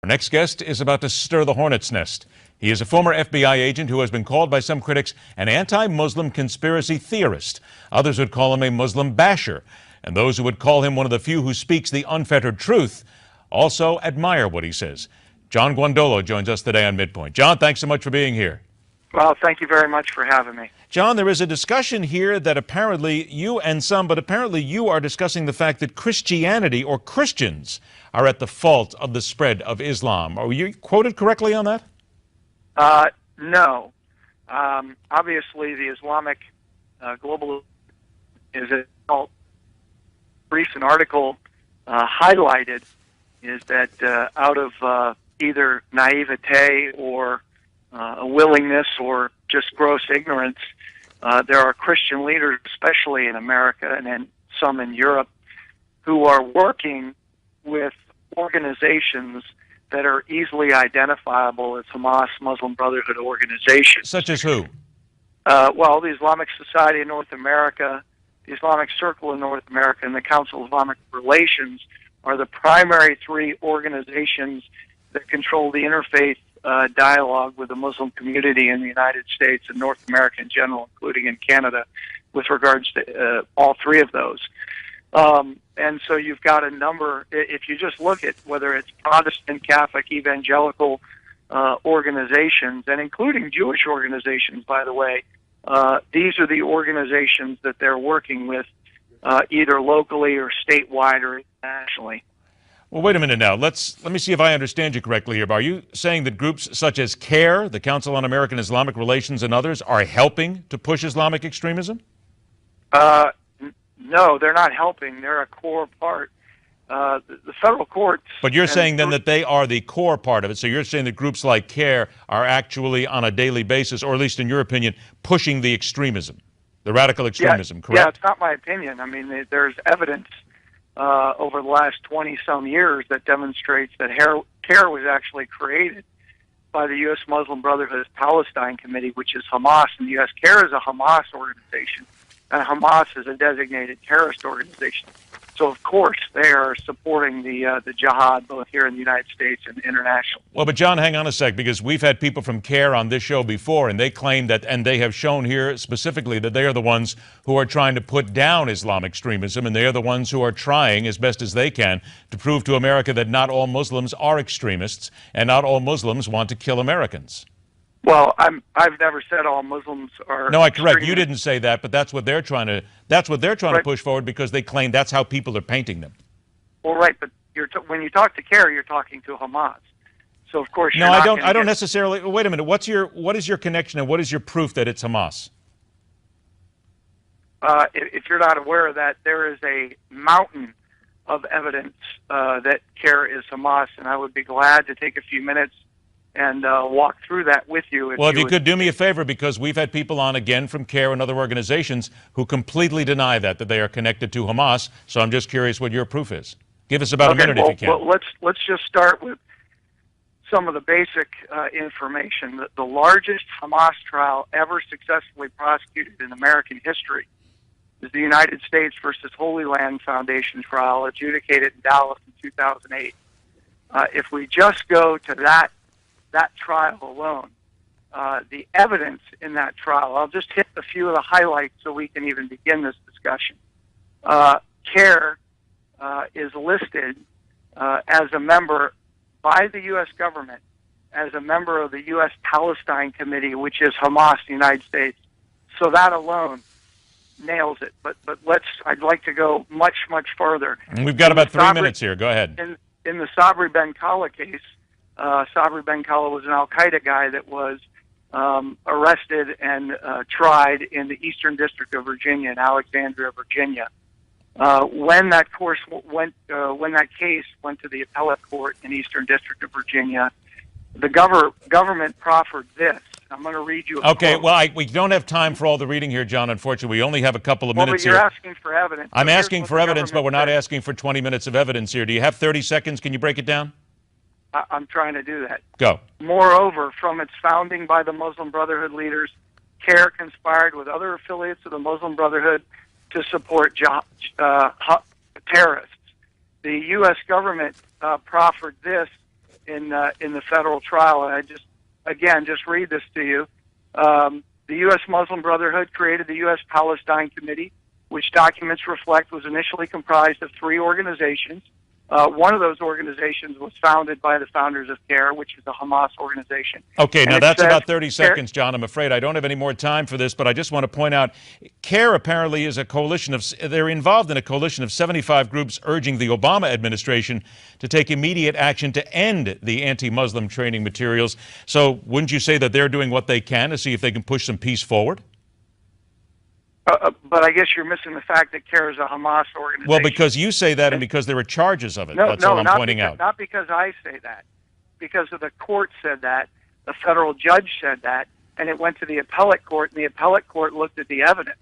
Our next guest is about to stir the hornet's nest. He is a former FBI agent who has been called by some critics an anti-Muslim conspiracy theorist. Others would call him a Muslim basher. And those who would call him one of the few who speaks the unfettered truth also admire what he says. John Guandolo joins us today on MidPoint. John, thanks so much for being here. Well, thank you very much for having me. John, there is a discussion here that apparently you are discussing the fact that Christianity or Christians are at the fault of the spread of Islam. Are you quoted correctly on that? No. Obviously, the Islamic global is a recent article highlighted is that out of either naivete or a willingness or just gross ignorance, there are Christian leaders, especially in America and then some in Europe, who are working with organizations that are easily identifiable as Hamas, Muslim Brotherhood organizations. Such as who? Well, the Islamic Society in North America, the Islamic Circle in North America, and the Council of Islamic Relations are the primary three organizations that control the interfaith dialogue with the Muslim community in the United States and North America in general, including in Canada, with regards to all three of those. And so you've got a number, if you just look at whether it's Protestant, Catholic, evangelical organizations, and including Jewish organizations, by the way, these are the organizations that they're working with either locally or statewide or internationally. Well, wait a minute now. Let me see if I understand you correctly here. Are you saying that groups such as CARE, the Council on American Islamic Relations, and others are helping to push Islamic extremism? No, they're not helping. They're a core part. The federal courts... But you're saying then that they are the core part of it. So you're saying that groups like CARE are actually on a daily basis, or at least in your opinion, pushing the extremism, the radical extremism, correct? Yeah, it's not my opinion. I mean, there's evidence over the last 20-some years that demonstrates that CARE was actually created by the U.S. Muslim Brotherhood's Palestine Committee, which is Hamas in the U.S. CARE is a Hamas organization, and Hamas is a designated terrorist organization. So, of course, they are supporting the jihad both here in the United States and internationally. Well, but John, hang on a sec, because we've had people from CARE on this show before, and they claim that, and they have shown here specifically that they are the ones who are trying to put down Islamic extremism, and they are the ones who are trying, as best as they can, to prove to America that not all Muslims are extremists, and not all Muslims want to kill Americans. Well, I've never said all Muslims are. No, I correct. You didn't say that, but that's what they're trying to. That's what they're trying to push forward because they claim that's how people are painting them. Well, right, but when you talk to CARE, you're talking to Hamas. So of course, no, I don't necessarily. Wait a minute. What is your connection and what is your proof that it's Hamas? If you're not aware of that, there is a mountain of evidence that CARE is Hamas, and I would be glad to take a few minutes and walk through that with you. Well, if you could do me a favor, because we've had people on again from CARE and other organizations who completely deny that they are connected to Hamas. So I'm just curious what your proof is. Give us about a minute if you can. Well, let's just start with some of the basic information. The largest Hamas trial ever successfully prosecuted in American history is the United States versus Holy Land Foundation trial, adjudicated in Dallas in 2008. If we just go to that trial alone, the evidence in that trial, I'll just hit a few of the highlights so we can even begin this discussion. CARE is listed as a member by the U.S. government, as a member of the U.S. Palestine Committee, which is Hamas, the United States. So that alone nails it. But I'd like to go much, much further. And we've got about 3 minutes here. Go ahead. In the Sabri Ben Khallah case, Sabri Ben Khallah was an Al-Qaeda guy that was arrested and tried in the Eastern District of Virginia, in Alexandria, Virginia. When that case went to the appellate court in Eastern District of Virginia, the government proffered this. I'm going to read you a quote. Well, we don't have time for all the reading here, John, unfortunately. We only have a couple of minutes here. But you're asking for evidence. I'm asking for evidence, but we're not asking for 20 minutes of evidence here. Do you have 30 seconds? Can you break it down? I'm trying to do that. Go. Moreover, from its founding by the Muslim Brotherhood leaders, CARE conspired with other affiliates of the Muslim Brotherhood to support terrorists. The U.S. government proffered this in the federal trial. And I just read this to you. The U.S. Muslim Brotherhood created the U.S. Palestine Committee, which documents reflect was initially comprised of 3 organizations. One of those organizations was founded by the founders of CARE, which is a Hamas organization. Okay, and now that's about 30 CARE, seconds, John. I'm afraid I don't have any more time for this, but I just want to point out, CARE apparently is a coalition of, they're involved in a coalition of 75 groups urging the Obama administration to take immediate action to end the anti-Muslim training materials. So wouldn't you say that they're doing what they can to see if they can push some peace forward? But I guess you're missing the fact that CARE is a Hamas organization. Well, because you say that and because there are charges of it. That's all I'm pointing out. Not because I say that. Because of the court said that, the federal judge said that, and it went to the appellate court, and the appellate court looked at the evidence.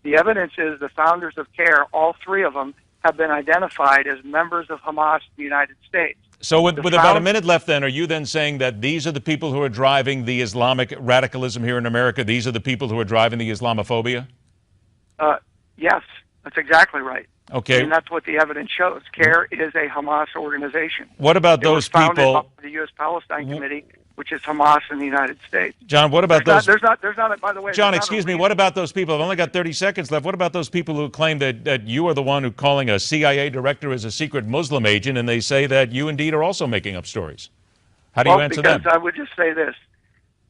The evidence is the founders of CARE, all 3 of them, have been identified as members of Hamas in the United States. So with about a minute left then, are you then saying that these are the people who are driving the Islamic radicalism here in America? These are the people who are driving the Islamophobia? Yes, that's exactly right. Okay. And that's what the evidence shows. CARE is a Hamas organization. What about those people? It was founded by the U.S. Palestine Committee, which is Hamas in the United States. John, what about those? There's not, by the way. John, excuse me, what about those people? I've only got 30 seconds left. What about those people who claim that you are the one who calling a CIA director as a secret Muslim agent, and they say that you indeed are also making up stories? How do you answer that? Because I would just say this.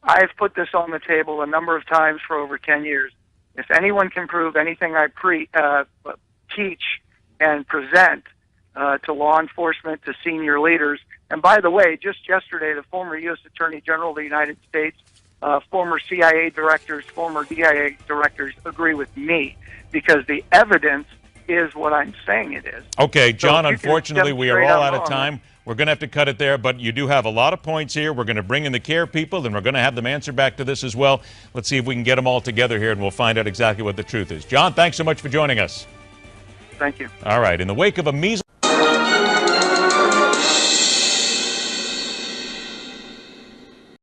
I've put this on the table a number of times for over 10 years. If anyone can prove anything I teach and present to law enforcement, to senior leaders, and by the way, just yesterday, the former U.S. Attorney General of the United States, former CIA directors, former DIA directors agree with me because the evidence is what I'm saying it is. Okay, John, unfortunately, we are all out of time. We're going to have to cut it there, but you do have a lot of points here. We're going to bring in the CARE people, and we're going to have them answer back to this as well. Let's see if we can get them all together here, and we'll find out exactly what the truth is. John, thanks so much for joining us. Thank you. All right. In the wake of a measles